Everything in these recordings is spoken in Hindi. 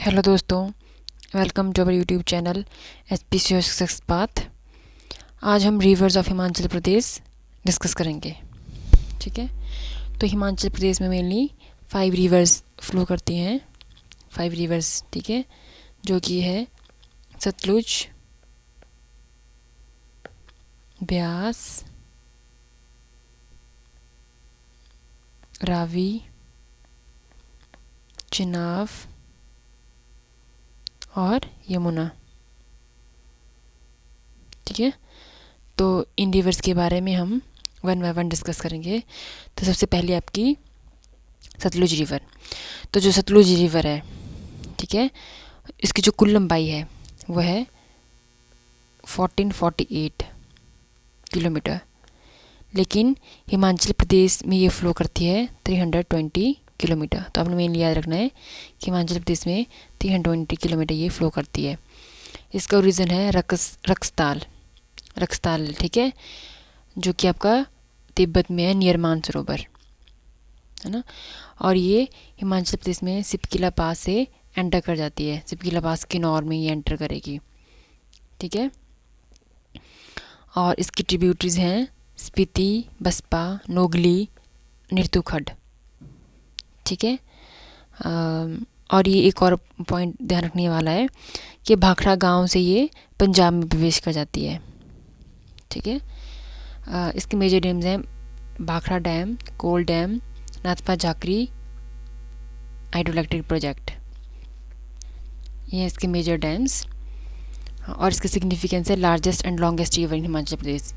हेलो दोस्तों, welcome to our YouTube channel SPCO success path. आज हम rivers of Himachal Pradesh discuss करेंगे। ठीक है, तो हिमाचल प्रदेश में मेनली 5 रिवर्स फ्लो करती हैं। 5 रिवर्स, ठीक है, जो कि है सतलुज, ब्यास, रावी, चिनाब और यमुना। ठीक है, तो इन रिवर्स के बारे में हम वन बाय वन डिस्कस करेंगे। तो सबसे पहले आपकी सतलुज रिवर। तो जो सतलुज रिवर है, ठीक है, इसकी जो कुल लंबाई है वो है 1448 किलोमीटर, लेकिन हिमाचल प्रदेश में ये फ्लो करती है 320 किलोमीटर। तो आपने मेनली याद रखना है कि हिमाचल प्रदेश में 320 किलोमीटर ये फ्लो करती है। इसका ओरिजिन है रक्सताल, ठीक है, जो कि आपका तिब्बत में है, नियर मानसरोवर, है ना। और ये हिमाचल प्रदेश में सिपकिला पास से एंटर कर जाती है। सिपकिला पास किन्नौर में ये एंटर करेगी। ठीक है, और इसकी ट्रिब्यूटरीज हैं स्पीति, बसपा, नोगली, निरतुखड। ठीक है, और ये एक और पॉइंट ध्यान रखने वाला है कि भाखड़ा गांव से ये पंजाब में प्रवेश कर जाती है। ठीक है, इसके मेजर डैम्स हैं Bhakra dam, Kol dam, Nathpa Jhakri hydro electric project, ये हैं इसके मेजर डैम्स। और इसकी सिग्निफिकेंस है largest and longest river in Himachal Pradesh.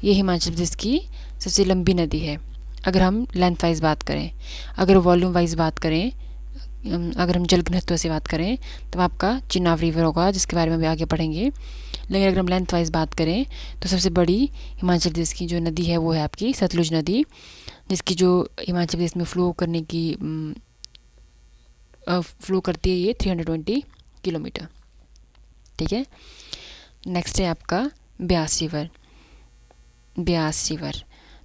ये हिमाचल प्रदेश की सबसे लंबी नदी है अगर हम लेंथ वाइज बात करें। अगर वॉल्यूम वाइज बात करें, अगर हम जल घनत्व से बात करें, तो आपका चिनाब रिवर होगा, जिसके बारे में अभी आगे पढ़ेंगे। लेकिन अगर हम लेंथ वाइज बात करें तो सबसे बड़ी हिमाचल प्रदेश की जो नदी है वो है आपकी सतलुज नदी, जिसकी जो हिमाचल प्रदेश में फ्लो करती है ये 320 किलोमीटर। ठीक है, नेक्स्ट है आपका ब्यास रिवर।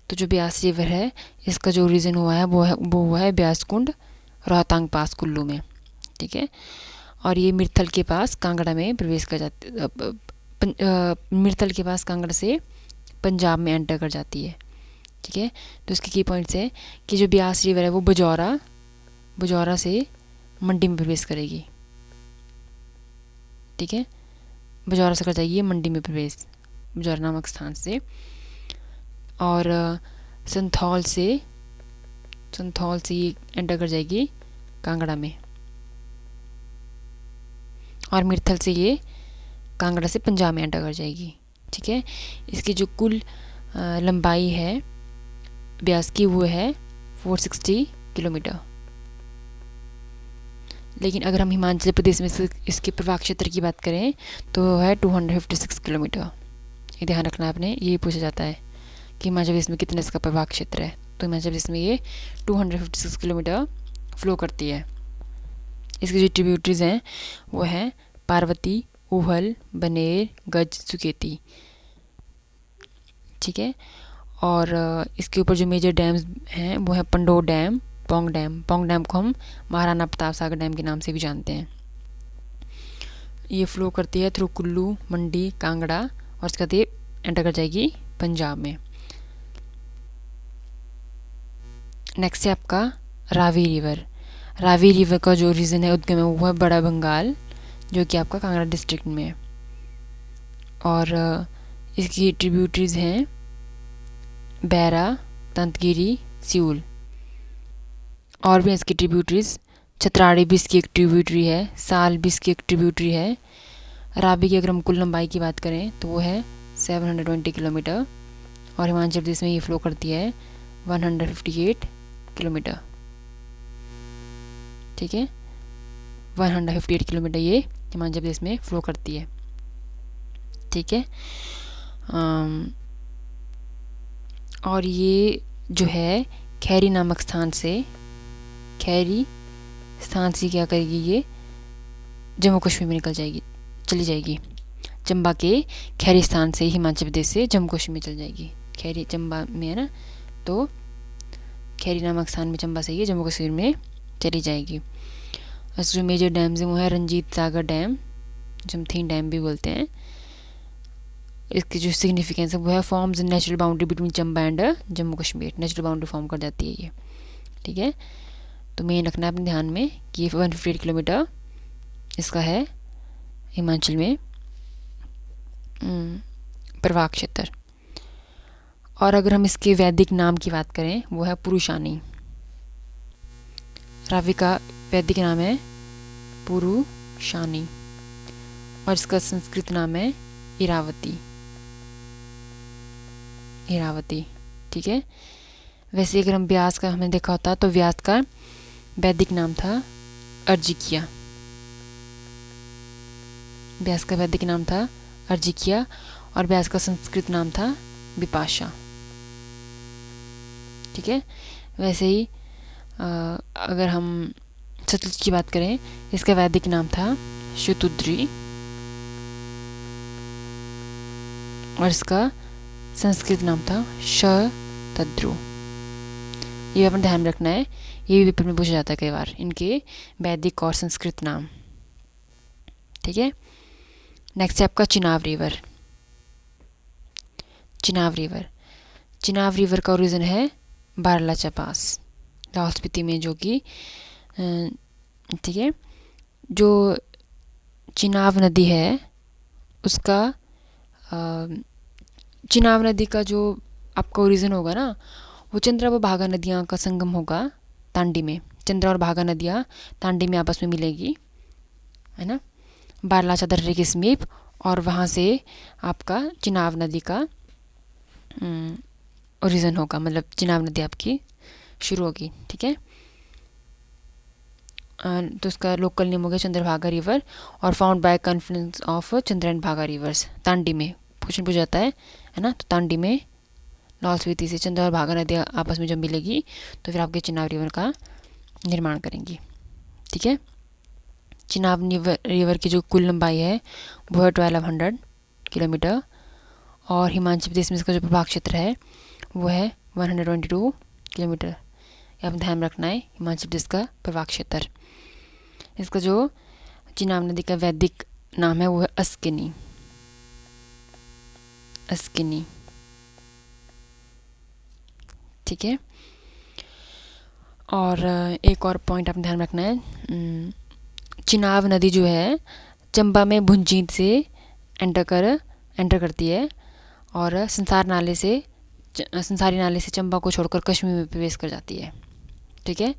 तो जो ब्यास रिवर है, इसका जो रीज़न हुआ है वो हुआ है ब्यास कुंड, रोहतांग पास कुल्लू में। ठीक है, और ये मिर्थल के पास कांगड़ा में प्रवेश कर जाती, मिर्थल के पास कांगड़ा से पंजाब में एंटर कर जाती है। ठीक है, तो इसके की पॉइंट्स है कि जो ब्यास रिवर है वो बजौरा से मंडी में प्रवेश करेगी। ठीक है, बजौरा से कर जाएगी मंडी में प्रवेश, बजौरा नामक स्थान से। और संथौल से ये एंटर कर जाएगी कांगड़ा में, और मिर्थल से ये कांगड़ा से पंजाब में एंटर कर जाएगी। ठीक है, इसकी जो कुल लंबाई है ब्यास की वो है 460 किलोमीटर। लेकिन अगर हम हिमाचल प्रदेश में इसके प्रभाग क्षेत्र की बात करें तो वो है 256 किलोमीटर। ये ध्यान रखना आपने, ये पूछा जाता है कि हिमाचल प्रदेश में कितना इसका प्रभाग क्षेत्र है। तो हिमाचल प्रदेश में ये 256 किलोमीटर फ्लो करती है। इसकी जो ट्रिब्यूटरीज हैं वो हैं पार्वती, ऊहल, बनेर, गज, सुकेती। ठीक है, और इसके ऊपर जो मेजर डैम्स हैं वो है पंडो डैम, पोंग डैम को हम महाराणा प्रताप सागर डैम के नाम से भी जानते हैं। ये फ्लो करती है थ्रू कुल्लू, मंडी, कांगड़ा, और इसके बाद ये एंटर कर जाएगी पंजाब में। नेक्स्ट है आपका रावी रिवर का जो रीज़न है उद्गम है वो है बड़ा बंगाल, जो कि आपका कांगड़ा डिस्ट्रिक्ट में है। और इसकी ट्रिब्यूटरीज हैं बैरा, तंतगिरी, सियूल। और भी इसकी ट्रिब्यूटरीज छतराड़ी भी इसकी एक ट्रिब्यूटरी है, साल भी इसकी एक ट्रिब्यूटरी है। रावी की अगर हम कुल लंबाई की बात करें तो वो है 720 किलोमीटर, और हिमाचल प्रदेश में ये फ्लो करती है 158 किलोमीटर। ठीक है, 158 किलोमीटर ये हिमाचल प्रदेश में फ्लो करती है। ठीक है, और ये जो है खैरी नामक स्थान से क्या करेगी, ये जम्मू कश्मीर में चली जाएगी। चंबा के खैरी स्थान से हिमाचल प्रदेश से जम्मू कश्मीर में चल जाएगी। खैरी चंबा में है ना, तो खैरी नामक स्थान में चंबा से ये जम्मू कश्मीर में चली जाएगी। जो मेजर डैम्स हैं वो है रंजीत सागर डैम, जमथीन डैम भी बोलते हैं। इसकी जो सिग्निफिकेंस है वो है forms natural boundary between Chamba and Jammu Kashmir, natural boundary form कर जाती है ये, ठीक है। तो मेन रखना है अपने ध्यान में कि 158 किलोमीटर इसका है हिमाचल में प्रवाह क्षेत्र। और अगर हम इसके वैदिक नाम की बात करें वो है पुरुषानी। रावी का वैदिक नाम है पुरुषानी और इसका संस्कृत नाम है इरावती, इरावती, ठीक है। वैसे अगर हम व्यास का हमने देखा होता तो व्यास का वैदिक नाम था अर्जिकिया, व्यास का वैदिक नाम था अर्जिकिया और व्यास का संस्कृत नाम था विपाशा, ठीक है। वैसे ही अगर हम सतलुज की बात करें इसका वैदिक नाम था शतुद्री और इसका संस्कृत नाम था शतद्रु। ये अपना ध्यान रखना है, ये भी पेपर में पूछा जाता है कई बार, इनके वैदिक और संस्कृत नाम, ठीक है। नेक्स्ट है आपका Chenab river. Chenab river, Chenab river का ओरिजिन है बारलाचा पास, लाहौल स्पीति में, जो कि ठीक है। जो चिनाब नदी है उसका चिनाब नदी का जो आपका ओरिजिन होगा ना वो चंद्रा व भागा नदियाँ का संगम होगा तांडी में, चंद्रा और भागा नदियाँ तांडी में आपस में मिलेगी, है ना, बारलाचा दर्रे के समीप, और वहाँ से आपका चिनाब नदी का ओरिजिन होगा, मतलब चिनाब नदी आपकी शुरू होगी, ठीक है। तो उसका लोकल नेम हो गया चंद्रभागा रिवर और found by Confluence of Chandra and भागा रिवर्स, तांडी में क्वेश्चन पूछा जाता है ना। तो तांडी में लाहौल स्पीति से चंद्र और भागा नदी आपस में जब मिलेगी तो फिर आपके चिनाब रिवर का निर्माण करेंगी, ठीक है। चिनाब रिवर की जो कुल लंबाई है वो है 1200 किलोमीटर और हिमाचल प्रदेश में इसका जो प्रभाव क्षेत्र है वो है 122 किलोमीटर। ये आप ध्यान रखना है, हिमाचल प्रदेश का प्रभाव क्षेत्र। इसका जो चिनाब नदी का वैदिक नाम है वो है अस्किनी, अस्किनी, ठीक है। और एक और पॉइंट आपने ध्यान रखना है, चिनाब नदी जो है चंबा में भुंजीत से एंटर करती है और संसारी नाले से चंबा को छोड़कर कश्मीर में प्रवेश कर जाती है, ठीक है।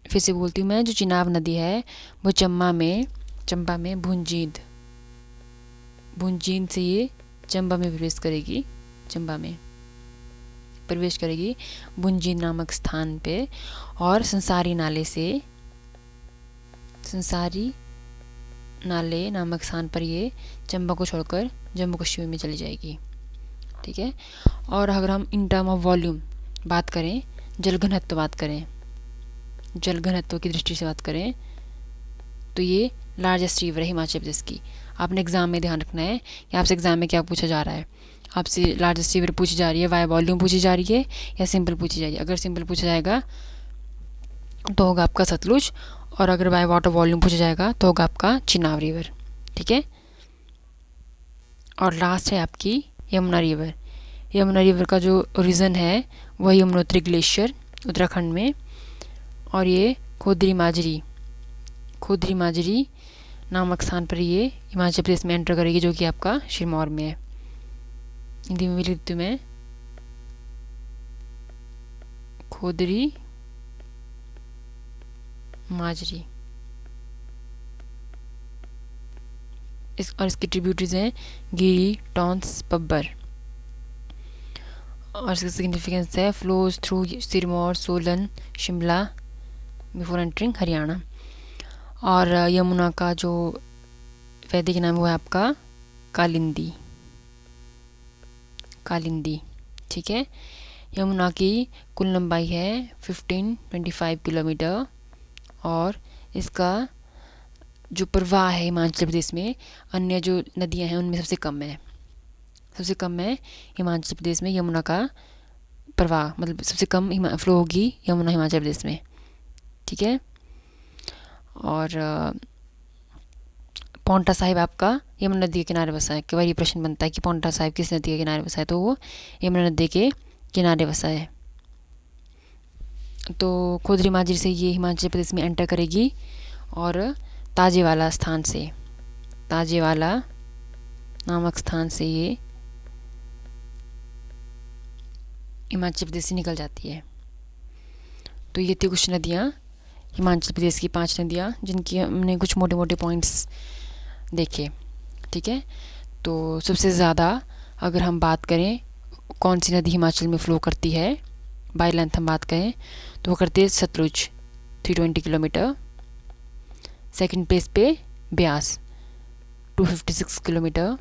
फिर से बोलती हूँ मैं, जो चिनाब नदी है वो चंबा में भुंजीत से ये चंबा में प्रवेश करेगी, चंबा में प्रवेश करेगी भुंजीत नामक स्थान पे, और संसारी नाले नामक स्थान पर ये चंबा को छोड़कर जम्मू कश्मीर में चली जाएगी, ठीक है। और अगर हम इन टर्म ऑफ वॉल्यूम बात करें, जल घनत्व की दृष्टि से बात करें तो ये लार्जेस्ट रिवर है हिमाचल प्रदेश की। आपने एग्जाम में ध्यान रखना है कि आपसे एग्जाम में क्या पूछा जा रहा है, आपसे लार्जेस्ट रिवर पूछी जा रही है, वाई वॉल्यूम पूछी जा रही है या सिंपल पूछी जा रही है। अगर सिंपल पूछा जाएगा तो होगा आपका सतलुज, और अगर बाय वाटर वॉल्यूम पूछा जाएगा तो होगा आपका चिनाब रिवर, ठीक है। और लास्ट है आपकी यमुना रिवर। यमुना रिवर का जो ओरिजिन है वह यमुनोत्री ग्लेशियर उत्तराखंड में, और ये खोदरी माजरी नामक स्थान पर ये हिमाचल प्रदेश में एंटर करेगी, जो कि आपका सिरमौर में है। हिंदी में भी लिखती हूँ मैं, खोदरी माजरी। और इसकी ट्रिब्यूटरीज हैं गिरी, टॉन्स, पब्बर। और इसका सिग्निफिकेंस है flows through Sirmaur, Solan, Shimla before entering Haryana. और यमुना का जो वैदिक नाम वो है आपका कालिंदी, ठीक है। यमुना की कुल लंबाई है 1525 किलोमीटर और इसका जो प्रवाह है हिमाचल प्रदेश में अन्य जो नदियां हैं उनमें सबसे कम है हिमाचल प्रदेश में यमुना का प्रवाह, मतलब सबसे कम फ्लो होगी यमुना हिमाचल प्रदेश में, ठीक है। और पांवटा साहिब आपका यमुना नदी के किनारे बसा है। कई बार ये प्रश्न बनता है कि पांवटा साहिब किस नदी के किनारे बसा है, तो वो यमुना नदी के किनारे बसा है। तो खोदरी माजरी से ये हिमाचल प्रदेश में एंटर करेगी और ताजेवाला स्थान से, ताजेवाला नामक स्थान से ये हिमाचल प्रदेश से निकल जाती है। तो ये थी कुछ नदियाँ, हिमाचल प्रदेश की 5 नदियाँ, जिनकी हमने कुछ मोटे मोटे पॉइंट्स देखे। ठीक है, तो सबसे ज़्यादा अगर हम बात करें कौन सी नदी हिमाचल में फ़्लो करती है, बाय लेंथ हम बात करें तो वो करती है सतलुज 320 किलोमीटर। सेकंड प्लेस पे ब्यास 256 किलोमीटर।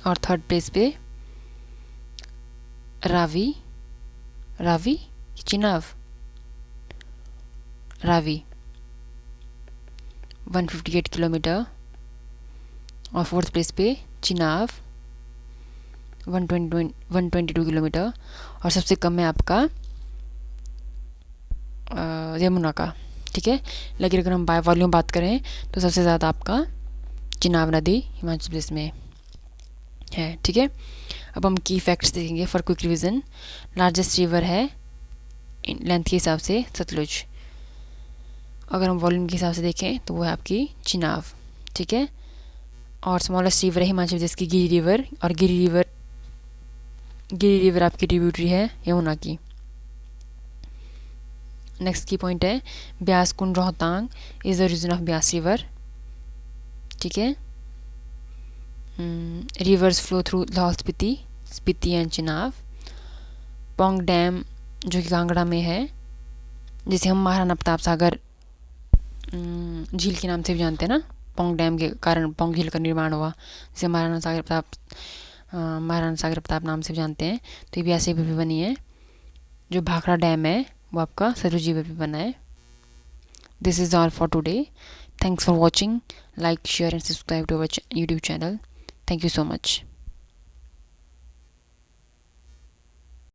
और थर्ड प्लेस पे रावी, रावी चिनाब, रावी 158 किलोमीटर। और फोर्थ प्लेस पे चिनाब 122 किलोमीटर। और सबसे कम है आपका यमुना का। ठीक है, लेकिन अगर हम बाय वॉल्यूम बात करें तो सबसे ज़्यादा आपका चिनाब नदी हिमाचल प्रदेश में है। ठीक है, अब हम की फैक्ट्स देखेंगे for quick revision. Largest river है लेंथ के हिसाब से सतलुज। अगर हम वॉल्यूम के हिसाब से देखें तो वो है आपकी चिनाब। ठीक है, और स्मॉलेस्ट रिवर है हिमाचल प्रदेश की गिरी रिवर। और गिरी रिवर आपकी ट्रिब्यूटरी है यमुना की। नेक्स्ट की पॉइंट है Beas Kund Rohtang is the region of Beas river. ठीक है, rivers flow through Lahaul Spiti, Spiti and Chenab. Pong dam जो कि कांगड़ा में है, जिसे हम महाराणा प्रताप सागर झील के नाम से भी जानते हैं ना। पोंग डैम के कारण पोंग झील का निर्माण हुआ, जिसे महाराणा सागर प्रताप नाम से भी जानते हैं। तो ये ब्यास रिवर भी बनी है। जो भाखड़ा डैम है वो आपका सतलुज रिवर भी बना है। This is all for today. Thanks for watching. Like, share and subscribe to our YouTube channel. Thank you so much.